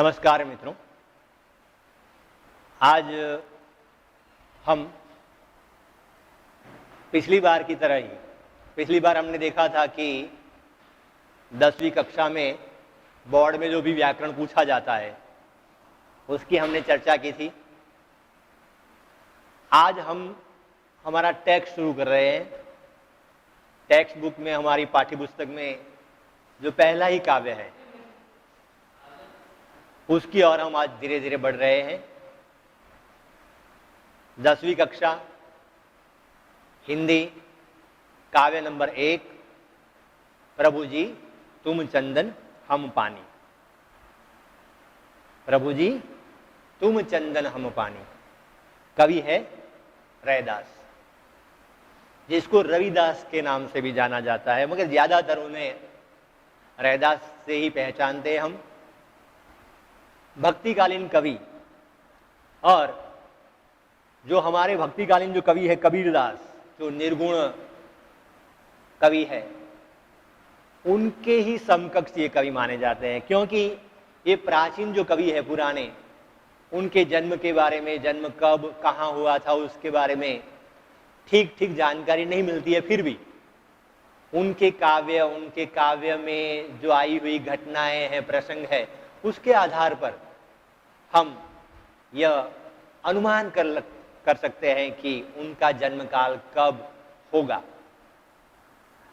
नमस्कार मित्रों, आज हम पिछली बार की तरह ही पिछली बार हमने देखा था कि 10वीं कक्षा में बोर्ड में जो भी व्याकरण पूछा जाता है उसकी हमने चर्चा की थी। आज हम हमारा टेक्स्ट शुरू कर रहे हैं। टेक्स्ट बुक में हमारी पाठ्य पुस्तक में जो पहला ही काव्य है उसकी ओर हम आज धीरे धीरे बढ़ रहे हैं। 10वीं कक्षा हिंदी काव्य नंबर 1, प्रभु जी तुम चंदन हम पानी। प्रभु जी तुम चंदन हम पानी, कवि है रैदास, जिसको रविदास के नाम से भी जाना जाता है, मगर ज्यादातर उन्हें रैदास से ही पहचानते हैं हम। भक्तिकालीन कवि, और जो हमारे भक्तिकालीन जो कवि है कबीरदास, जो निर्गुण कवि है, उनके ही समकक्ष ये कवि माने जाते हैं, क्योंकि ये प्राचीन जो कवि है पुराने, उनके जन्म के बारे में, जन्म कब कहाँ हुआ था उसके बारे में ठीक ठीक जानकारी नहीं मिलती है। फिर भी उनके काव्य में जो आई हुई घटनाएं हैं, प्रसंग है, उसके आधार पर हम यह अनुमान कर सकते हैं कि उनका जन्म काल कब होगा।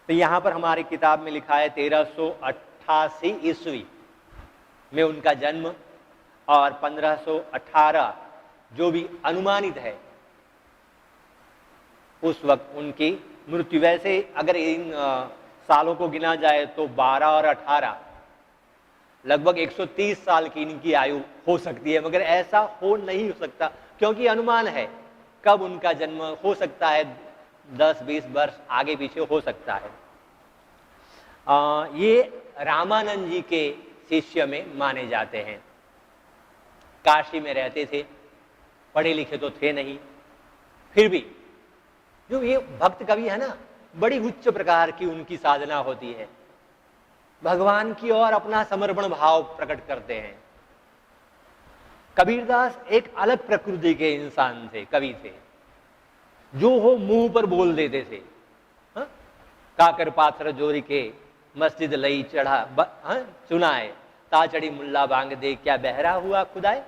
तो यहाँ पर हमारी किताब में लिखा है 1388 ईस्वी में उनका जन्म, और 1518 जो भी अनुमानित है उस वक्त उनकी मृत्यु। वैसे अगर इन सालों को गिना जाए तो 12 और 18 लगभग 130 साल की इनकी आयु हो सकती है, मगर ऐसा हो नहीं हो सकता, क्योंकि अनुमान है कब उनका जन्म हो सकता है, 10-20 वर्ष आगे पीछे हो सकता है। ये रामानंद जी के शिष्य में माने जाते हैं। काशी में रहते थे, पढ़े लिखे तो थे नहीं, फिर भी जो ये भक्त कवि है ना, बड़ी उच्च प्रकार की उनकी साधना होती है, भगवान की ओर अपना समर्पण भाव प्रकट करते हैं। कबीरदास एक अलग प्रकृति के इंसान थे, कवि थे, जो हो मुंह पर बोल देते थे। काकर पाथर जोरी के मस्जिद लई चढ़ा चुनाए, ताचड़ी मुल्ला बांग दे क्या बहरा हुआ खुदाए।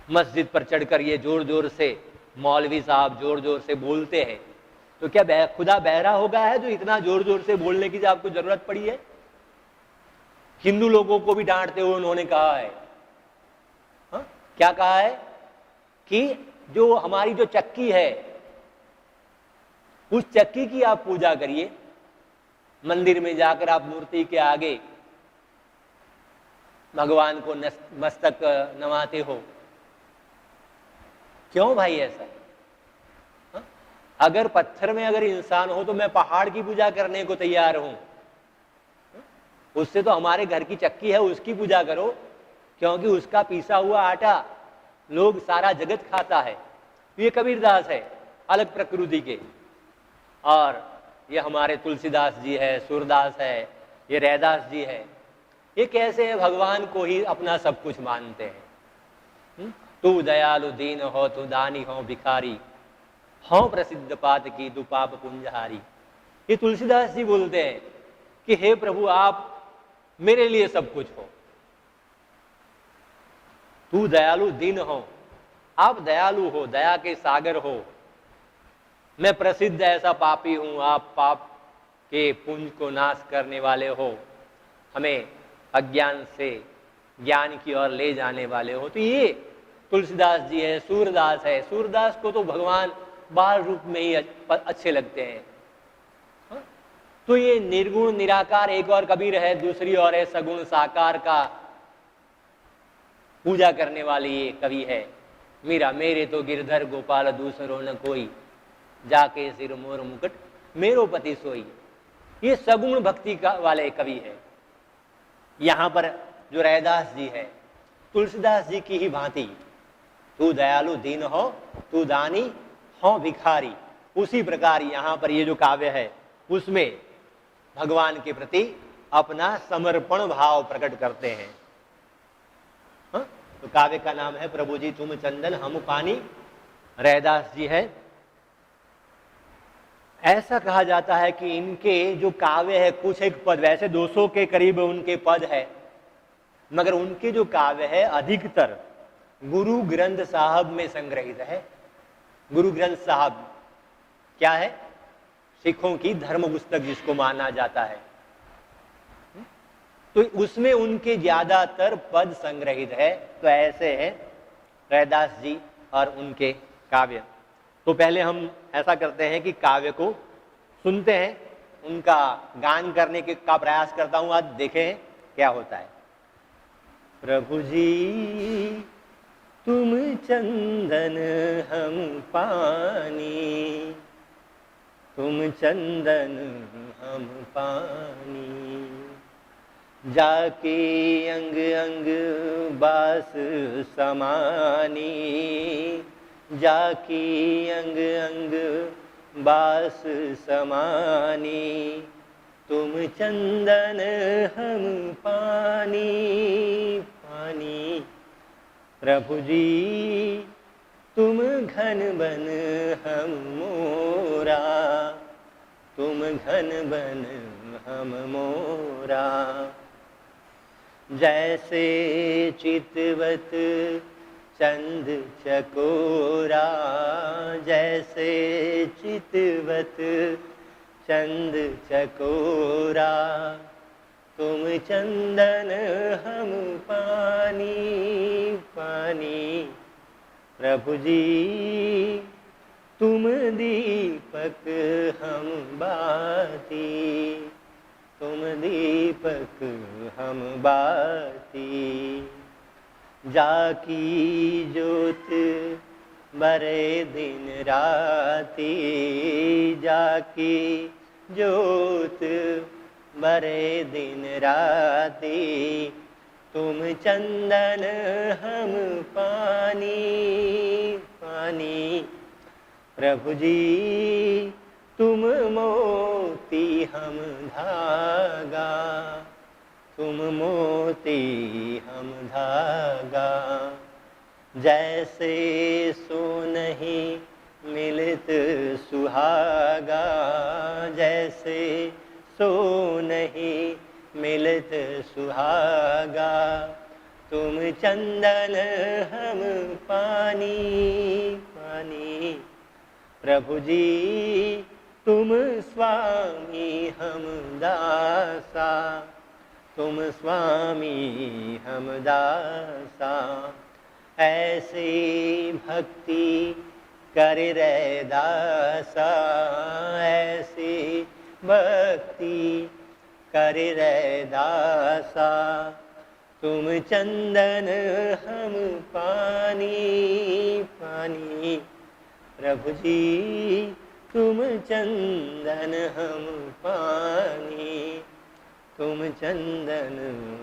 मस्जिद पर चढ़कर ये जोर जोर से मौलवी साहब जोर जोर से बोलते हैं, तो क्या खुदा बहरा हो गया है जो इतना जोर जोर से बोलने की आपको जरूरत पड़ी है। हिंदू लोगों को भी डांटते हुए उन्होंने कहा है, क्या कहा है कि जो हमारी जो चक्की है उस चक्की की आप पूजा करिए, मंदिर में जाकर आप मूर्ति के आगे भगवान को मस्तक नवाते हो। क्यों भाई ऐसा? अगर पत्थर में अगर इंसान हो तो मैं पहाड़ की पूजा करने को तैयार हूं। उससे तो हमारे घर की चक्की है उसकी पूजा करो, क्योंकि उसका पीसा हुआ आटा लोग सारा जगत खाता है। ये कबीरदास है अलग प्रकृति के, और ये हमारे तुलसीदास जी है, सूरदास है, ये रैदास जी है। ये कैसे है, भगवान को ही अपना सब कुछ मानते हैं। तू दयालु दीन हो, तू दानी हो भिखारी, हो प्रसिद्ध पात की तू पाप पुंजहारी। ये तुलसीदास जी बोलते हैं कि हे प्रभु आप मेरे लिए सब कुछ हो, तू दयालु दीन हो, आप दयालु हो, दया के सागर हो। मैं प्रसिद्ध ऐसा पापी हूं, आप पाप के पुंज को नाश करने वाले हो, हमें अज्ञान से ज्ञान की ओर ले जाने वाले हो। तो ये तुलसीदास जी है, सूरदास है। सूरदास को तो भगवान बाल रूप में ही अच्छे लगते हैं। तो ये निर्गुण निराकार एक और कबीर है, दूसरी ओर है सगुण साकार का पूजा करने वाली ये कवि है। मीरा मेरे तो गिरधर गोपाल दूसरो न कोई, जाके सिर मोर मुकुट मेरो पति सोई। ये सगुण भक्ति का वाले कवि है। यहां पर जो रैदास जी है, तुलसीदास जी की ही भांति, तू दयालु दीन हो, तू दानी हो भिखारी, उसी प्रकार यहां पर ये जो काव्य है उसमें भगवान के प्रति अपना समर्पण भाव प्रकट करते हैं। तो काव्य का नाम है प्रभु जी तुम चंदन हम पानी, रैदास जी है। ऐसा कहा जाता है कि इनके जो काव्य है कुछ एक पद, वैसे 200 के करीब उनके पद है, मगर उनके जो काव्य है अधिकतर गुरु ग्रंथ साहब में संग्रहित है। गुरु ग्रंथ साहब क्या है? सिखों की धर्म पुस्तक जिसको माना जाता है, तो उसमें उनके ज्यादातर पद संग्रहित है। तो ऐसे हैं रैदास जी और उनके काव्य। तो पहले हम ऐसा करते हैं कि काव्य को सुनते हैं, उनका गान करने का प्रयास करता हूं, आज देखें क्या होता है। प्रभु जी तुम चंदन हम पानी, तुम चंदन हम पानी, जाके अंग अंग बास समानी, जाके अंग अंग बास समानी, तुम चंदन हम पानी पानी। प्रभु जी तुम घन बन हम मोरा, तुम घन बन हम मोरा, जैसे चितवत चंद चकोरा, जैसे चितवत चंद चकोरा, तुम चंदन हम पानी पानी। प्रभु जी तुम दीपक हम बाती, तुम दीपक हम बाती, जाकी ज्योत बरे दिन राती, जाकी ज्योत बरे दिन राती, तुम चंदन हम पानी पानी। प्रभु जी तुम मोती हम धागा, तुम मोती हम धागा, जैसे सोनहि मिलित सुहागा, जैसे सोनहि मिलित सुहागा, तुम चंदन हम पानी पानी। प्रभु जी तुम स्वामी हम दासा, तुम स्वामी हम दासा, ऐसी भक्ति कर रैदासा, ऐसी भक्ति कर रैदासा, तुम चंदन हम पानी पानी। प्रभु जी तुम चंदन हम पानी, तुम चंदन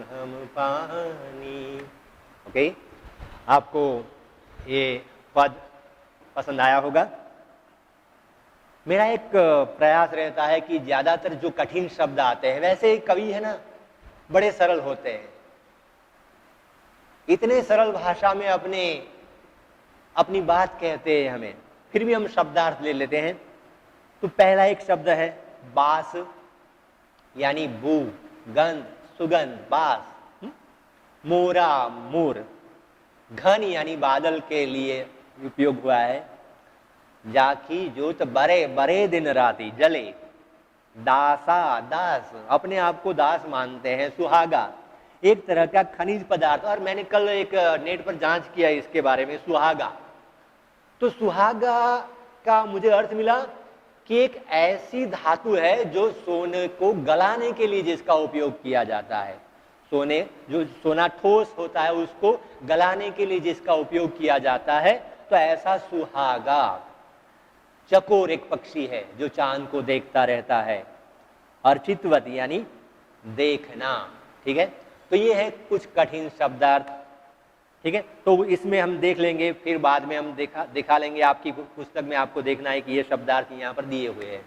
हम पानी। ओके, आपको ये पद पसंद आया होगा। मेरा एक प्रयास रहता है कि ज्यादातर जो कठिन शब्द आते हैं, वैसे कवि है ना बड़े सरल होते हैं, इतने सरल भाषा में अपनी बात कहते हैं हमें, फिर भी हम शब्दार्थ ले लेते हैं। तो पहला एक शब्द है बास, यानी बू, गंध, सुगंध, बास। मोरा, मोर, घन यानी बादल के लिए उपयोग हुआ है। जाकी ज्योत बरे, बरे दिन राती जले। दासा, दास, अपने आप को दास मानते हैं। सुहागा, एक तरह का खनिज पदार्थ, और मैंने कल एक नेट पर जांच किया इसके बारे में, सुहागा। तो सुहागा का मुझे अर्थ मिला कि एक ऐसी धातु है जो सोने को गलाने के लिए जिसका उपयोग किया जाता है। सोने, जो सोना ठोस होता है उसको गलाने के लिए जिसका उपयोग किया जाता है, तो ऐसा सुहागा। चकोर एक पक्षी है जो चांद को देखता रहता है। और चितवत यानी देखना। ठीक है, तो ये है कुछ कठिन शब्दार्थ। ठीक है, तो इसमें हम देख लेंगे, फिर बाद में हम दिखा लेंगे। आपकी पुस्तक में आपको देखना है कि ये शब्दार्थ यहाँ पर दिए हुए हैं।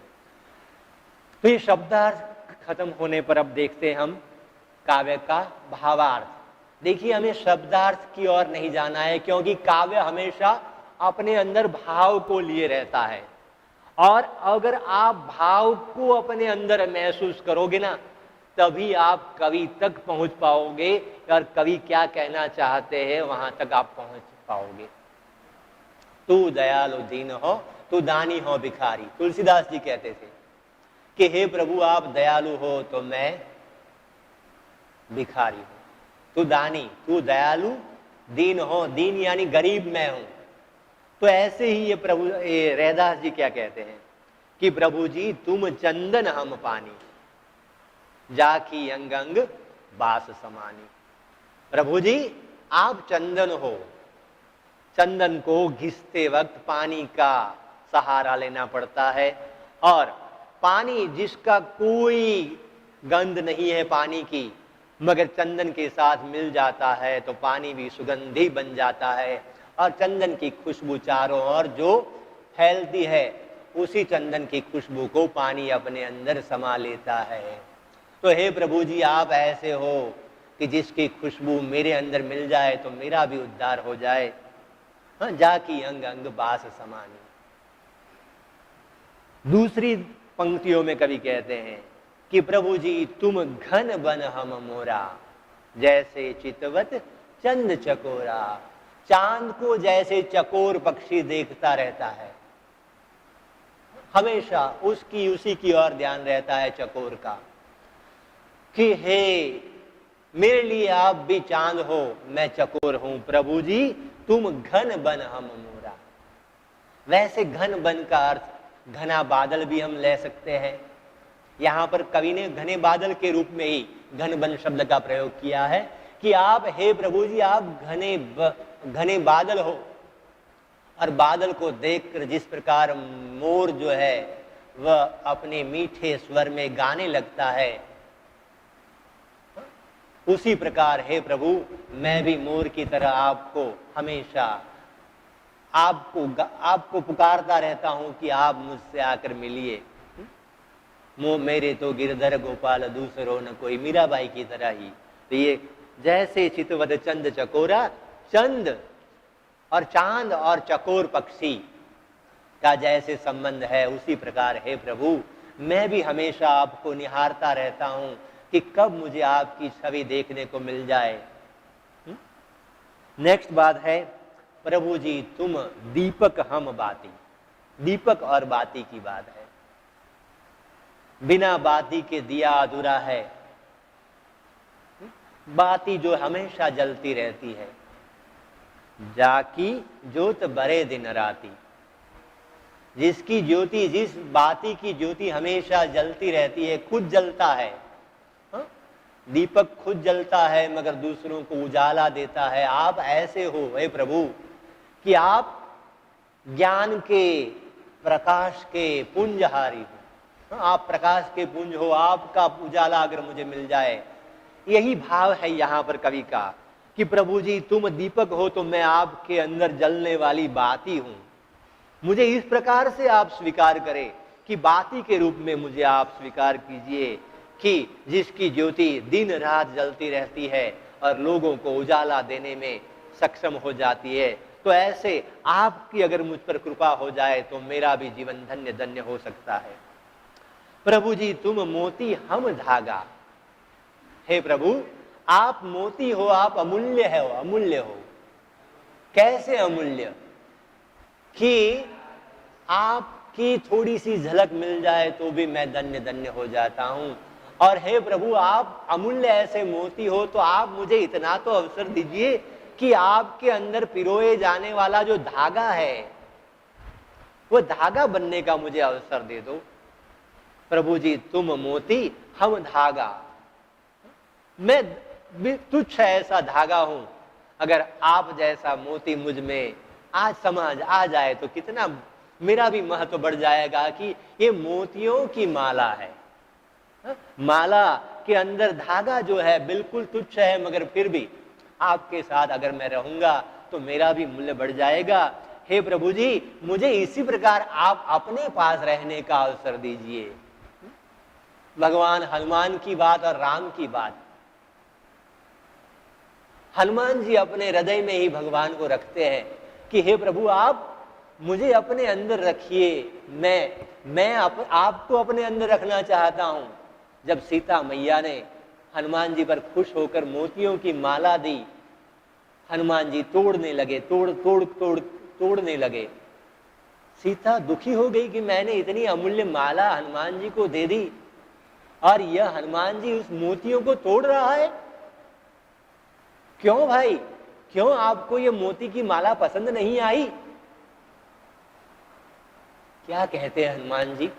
तो ये शब्दार्थ खत्म होने पर अब देखते हैं हम काव्य का भावार्थ। देखिए, हमें शब्दार्थ की ओर नहीं जाना है, क्योंकि काव्य हमेशा अपने अंदर भाव को लिए रहता है। और अगर आप भाव को अपने अंदर महसूस करोगे ना, तभी आप कवि तक पहुंच पाओगे, और कवि क्या कहना चाहते हैं वहां तक आप पहुंच पाओगे। तू दयालु दीन हो, तू दानी हो भिखारी। तुलसीदास जी कहते थे कि हे प्रभु, आप दयालु हो तो मैं भिखारी हूं। तू दानी, तू दयालु, दीन हो, दीन यानी गरीब मैं हूं। तो ऐसे ही ये प्रभु, ये रैदास जी क्या कहते हैं कि प्रभु जी तुम चंदन हम पानी, जाकी अंग अंग बास समानी। प्रभु जी आप चंदन हो, चंदन को घिसते वक्त पानी का सहारा लेना पड़ता है, और पानी जिसका कोई गंध नहीं है पानी की, मगर चंदन के साथ मिल जाता है तो पानी भी सुगंधी बन जाता है, और चंदन की खुशबू चारों ओर जो फैलती है, उसी चंदन की खुशबू को पानी अपने अंदर समा लेता है। तो हे प्रभु जी आप ऐसे हो कि जिसकी खुशबू मेरे अंदर मिल जाए तो मेरा भी उद्धार हो जाए। हाँ, जाकी अंग अंग बास समानी। दूसरी पंक्तियों में कवि कहते हैं कि प्रभु जी तुम घन बन हम मोरा, जैसे चितवत चंद चकोरा। चांद को जैसे चकोर पक्षी देखता रहता है, हमेशा उसकी उसी की ओर ध्यान रहता है चकोर का, कि हे मेरे लिए आप भी चांद हो, मैं चकोर हूं। प्रभु जी तुम घन बन हम मोरा। वैसे घन बन का अर्थ घना बादल भी हम ले सकते हैं। यहां पर कवि ने घने बादल के रूप में ही घन बन शब्द का प्रयोग किया है कि आप, हे प्रभु जी आप घने बादल हो। और बादल को देखकर जिस प्रकार मोर जो है वह अपने मीठे स्वर में गाने लगता है, उसी प्रकार हे प्रभु मैं भी मोर की तरह आपको हमेशा आपको पुकारता रहता हूं कि आप मुझसे आकर मिलिए। मेरे तो गिरधर गोपाल दूसरो न कोई, मीराबाई की तरह ही। तो ये जैसे चितवत चंद चकोरा, चंद और चांद और चकोर पक्षी का जैसे संबंध है, उसी प्रकार हे प्रभु मैं भी हमेशा आपको निहारता रहता हूं कि कब मुझे आपकी छवि देखने को मिल जाए। नेक्स्ट बात है, प्रभु जी तुम दीपक हम बाती। दीपक और बाती की बात है। बिना बाती के दिया अधूरा है। बाती जो हमेशा जलती रहती है, जाकी ज्योत बरे दिन राती। जिसकी ज्योति, जिस बाती की ज्योति हमेशा जलती रहती है, खुद जलता है। दीपक खुद जलता है मगर दूसरों को उजाला देता है। आप ऐसे हो हे प्रभु कि आप ज्ञान के प्रकाश के पुंजहारी हो। आप प्रकाश के पुंज हो, आपका उजाला अगर मुझे मिल जाए, यही भाव है यहाँ पर कवि का कि प्रभु जी तुम दीपक हो तो मैं आपके अंदर जलने वाली बाती हूं। मुझे इस प्रकार से आप स्वीकार करें कि बाती के रूप में मुझे आप स्वीकार कीजिए, कि जिसकी ज्योति दिन रात जलती रहती है और लोगों को उजाला देने में सक्षम हो जाती है। तो ऐसे आपकी अगर मुझ पर कृपा हो जाए तो मेरा भी जीवन धन्य धन्य हो सकता है। प्रभु जी तुम मोती हम धागा। हे प्रभु आप मोती हो, आप अमूल्य हो, अमूल्य हो। कैसे अमूल्य? कि आपकी थोड़ी सी झलक मिल जाए तो भी मैं धन्य धन्य हो जाता हूं। और हे प्रभु आप अमूल्य ऐसे मोती हो तो आप मुझे इतना तो अवसर दीजिए कि आपके अंदर पिरोए जाने वाला जो धागा है वो धागा बनने का मुझे अवसर दे दो। प्रभु जी तुम मोती हम धागा। मैं तुच्छ ऐसा धागा हूं, अगर आप जैसा मोती मुझ में आज समझ आ जाए तो कितना मेरा भी महत्व बढ़ जाएगा कि ये मोतियों की माला है। माला के अंदर धागा जो है बिल्कुल तुच्छ है, मगर फिर भी आपके साथ अगर मैं रहूंगा तो मेरा भी मूल्य बढ़ जाएगा। हे प्रभु जी मुझे इसी प्रकार आप अपने पास रहने का अवसर दीजिए। भगवान हनुमान की बात और राम की बात, हनुमान जी अपने हृदय में ही भगवान को रखते हैं कि हे प्रभु आप मुझे अपने अंदर रखिए, मैं आपको अपने अंदर रखना चाहता हूं। जब सीता मैया ने हनुमान जी पर खुश होकर मोतियों की माला दी, हनुमान जी तोड़ने लगे, तोड़ने लगे। सीता दुखी हो गई कि मैंने इतनी अमूल्य माला हनुमान जी को दे दी और यह हनुमान जी उस मोतियों को तोड़ रहा है। क्यों भाई, क्यों आपको ये मोती की माला पसंद नहीं आई? क्या कहते हैं हनुमान जी?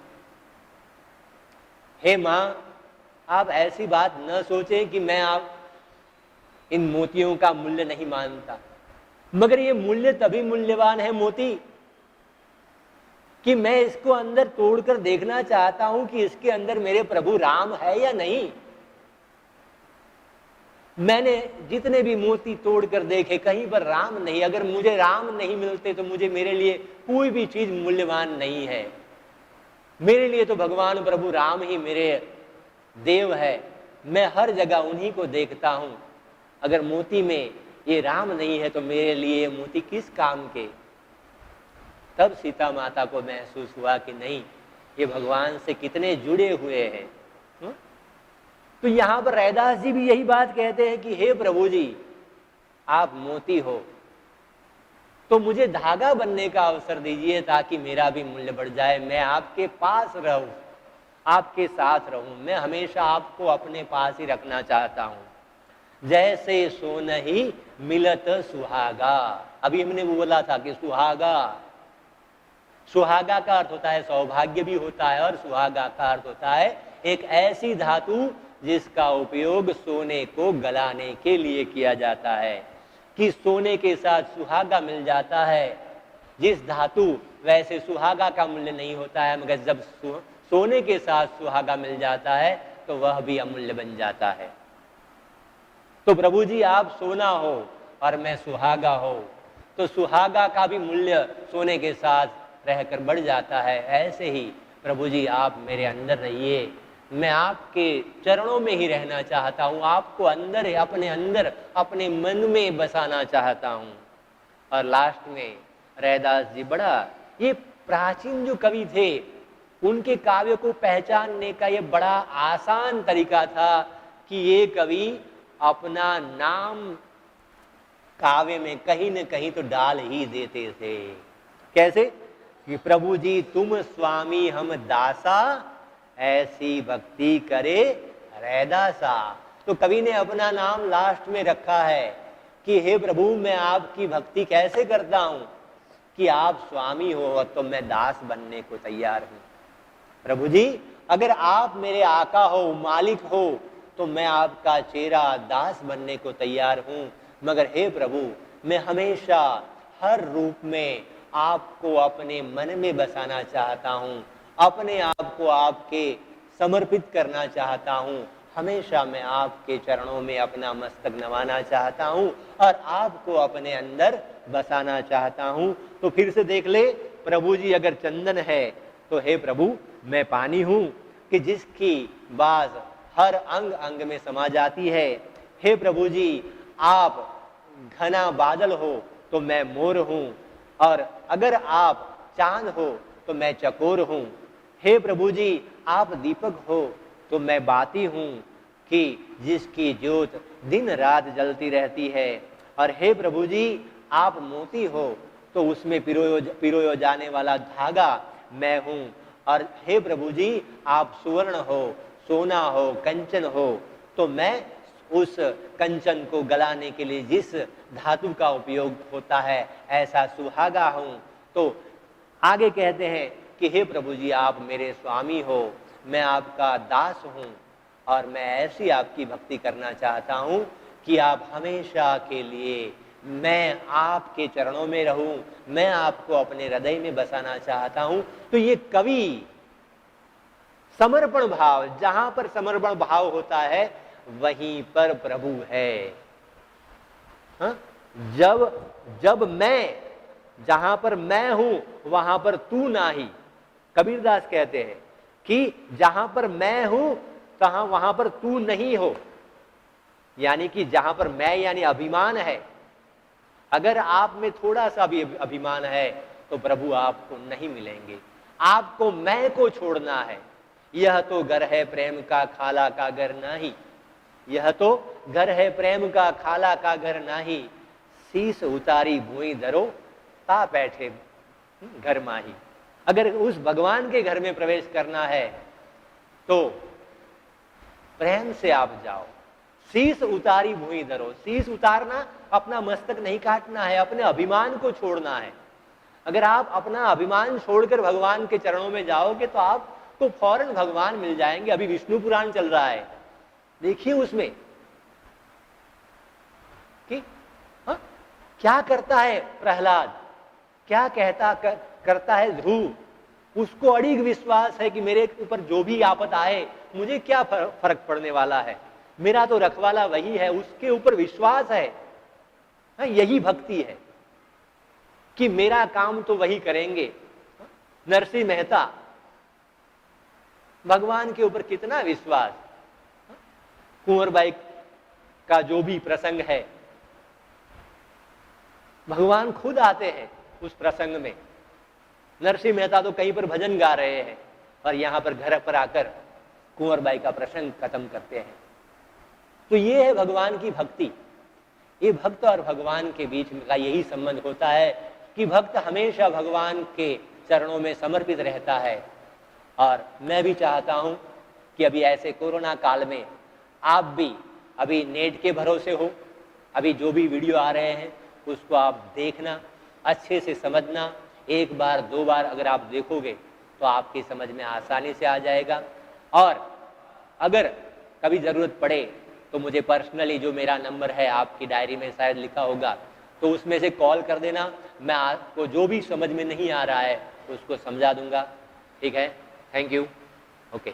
हे मां, आप ऐसी बात न सोचें कि मैं आप इन मोतियों का मूल्य नहीं मानता, मगर ये मूल्य तभी मूल्यवान है मोती कि मैं इसको अंदर तोड़कर देखना चाहता हूं कि इसके अंदर मेरे प्रभु राम है या नहीं। मैंने जितने भी मोती तोड़कर देखे, कहीं पर राम नहीं। अगर मुझे राम नहीं मिलते तो मुझे मेरे लिए कोई भी चीज मूल्यवान नहीं है। मेरे लिए तो भगवान प्रभु राम ही मेरे देव है। मैं हर जगह उन्हीं को देखता हूं। अगर मोती में ये राम नहीं है तो मेरे लिए मोती किस काम के? तब सीता माता को महसूस हुआ कि नहीं, ये भगवान से कितने जुड़े हुए हैं। तो यहां पर रैदास जी भी यही बात कहते हैं कि हे प्रभु जी, आप मोती हो तो मुझे धागा बनने का अवसर दीजिए ताकि मेरा भी मूल्य बढ़ जाए। मैं आपके पास रहूं, आपके साथ रहूं, मैं हमेशा आपको अपने पास ही रखना चाहता हूं। जैसे सोनहि मिलत सुहागा। अभी हमने वो बोला था कि सुहागा, सुहागा का अर्थ होता है सौभाग्य भी होता है, और सुहागा का अर्थ होता है एक ऐसी धातु जिसका उपयोग सोने को गलाने के लिए किया जाता है। कि सोने के साथ सुहागा मिल जाता है। जिस धातु, वैसे सुहागा का मूल्य नहीं होता है, मगर जब सोने के साथ सुहागा मिल जाता है तो वह भी अमूल्य बन जाता है। तो प्रभु जी आप सोना हो और मैं सुहागा हो, तो सुहागा का भी मूल्य सोने के साथ रहकर बढ़ जाता है। ऐसे ही प्रभु जी आप मेरे अंदर रहिए, मैं आपके चरणों में ही रहना चाहता हूं, आपको अंदर है, अपने अंदर, अपने मन में बसाना चाहता हूं। और लास्ट में रैदास जी, बड़ा ये प्राचीन जो कवि थे उनके काव्य को पहचानने का ये बड़ा आसान तरीका था कि ये कवि अपना नाम काव्य में कहीं न कहीं तो डाल ही देते थे। कैसे कि प्रभु जी तुम स्वामी हम दासा, ऐसी भक्ति करे रैदासा। तो कवि ने अपना नाम लास्ट में रखा है कि हे प्रभु मैं आपकी भक्ति कैसे करता हूं कि आप स्वामी हो तो मैं दास बनने को तैयार हूं। प्रभु जी अगर आप मेरे आका हो, मालिक हो, तो मैं आपका चेहरा दास बनने को तैयार हूं। मगर हे प्रभु मैं हमेशा हर रूप में आपको अपने मन में बसाना चाहता हूं, अपने आप को आपके समर्पित करना चाहता हूं। हमेशा मैं आपके चरणों में अपना मस्तक नवाना चाहता हूं और आपको अपने अंदर बसाना चाहता हूं। तो फिर से देख ले, प्रभु जी अगर चंदन है तो हे प्रभु मैं पानी हूं कि जिसकी बाज हर अंग अंग में समा जाती है। हे प्रभु जी आप घना बादल हो तो मैं मोर हूं, और अगर आप चांद हो तो मैं चकोर हूं। हे प्रभु जी आप दीपक हो तो मैं बाती हूं कि जिसकी ज्योत दिन रात जलती रहती है। और हे प्रभु जी आप मोती हो तो उसमें पिरोया जाने वाला धागा मैं हूं। और हे प्रभु जी आप सुवर्ण हो, सोना हो, कंचन हो, तो मैं उस कंचन को गलाने के लिए जिस धातु का उपयोग होता है ऐसा सुहागा हूं। तो आगे कहते हैं कि हे प्रभु जी आप मेरे स्वामी हो, मैं आपका दास हूं और मैं ऐसी आपकी भक्ति करना चाहता हूं कि आप हमेशा के लिए मैं आपके चरणों में रहूं, मैं आपको अपने हृदय में बसाना चाहता हूं। तो ये कवि समर्पण भाव, जहां पर समर्पण भाव होता है वहीं पर प्रभु है। हा? जब मैं, जहां पर मैं हूं वहां पर तू नाही। कबीरदास कहते हैं कि जहां पर मैं हूं तहां वहां पर तू नहीं हो। यानी कि जहां पर मैं यानी अभिमान है, अगर आप में थोड़ा सा भी अभिमान है तो प्रभु आपको नहीं मिलेंगे। आपको मैं को छोड़ना है। यह तो घर है प्रेम का खाला का घर नहीं, यह तो घर है प्रेम का खाला का घर नहीं, शीस उतारी भूई धरो ता बैठे घर माही। अगर उस भगवान के घर में प्रवेश करना है तो प्रेम से आप जाओ। शीस उतारी भूई धरो, शीस उतारना अपना मस्तक नहीं काटना है, अपने अभिमान को छोड़ना है। अगर आप अपना अभिमान छोड़कर भगवान के चरणों में जाओगे तो आपको फौरन भगवान मिल जाएंगे। अभी विष्णु पुराण चल रहा है, देखिए उसमें कि क्या करता है प्रहलाद, क्या करता है ध्रुव। उसको अड़िग विश्वास है कि मेरे ऊपर जो भी आपत आए मुझे क्या फर्क पड़ने वाला है, मेरा तो रखवाला वही है, उसके ऊपर विश्वास है। यही भक्ति है कि मेरा काम तो वही करेंगे। नरसिंह मेहता, भगवान के ऊपर कितना विश्वास। कुंवरबाई का जो भी प्रसंग है, भगवान खुद आते हैं उस प्रसंग में। नरसिंह मेहता तो कहीं पर भजन गा रहे हैं और यहां पर घर पर आकर कुंवरबाई का प्रसंग खत्म करते हैं। तो ये है भगवान की भक्ति। ये भक्त और भगवान के बीच का यही संबंध होता है कि भक्त हमेशा भगवान के चरणों में समर्पित रहता है। और मैं भी चाहता हूं कि अभी ऐसे कोरोना काल में आप भी अभी नेट के भरोसे हो, अभी जो भी वीडियो आ रहे हैं उसको आप देखना, अच्छे से समझना। एक बार दो बार अगर आप देखोगे तो आपकी समझ में आसानी से आ जाएगा। और अगर कभी ज़रूरत पड़े तो मुझे पर्सनली, जो मेरा नंबर है आपकी डायरी में शायद लिखा होगा, तो उसमें से कॉल कर देना। मैं आपको जो भी समझ में नहीं आ रहा है उसको समझा दूंगा। ठीक है, थैंक यू, ओके।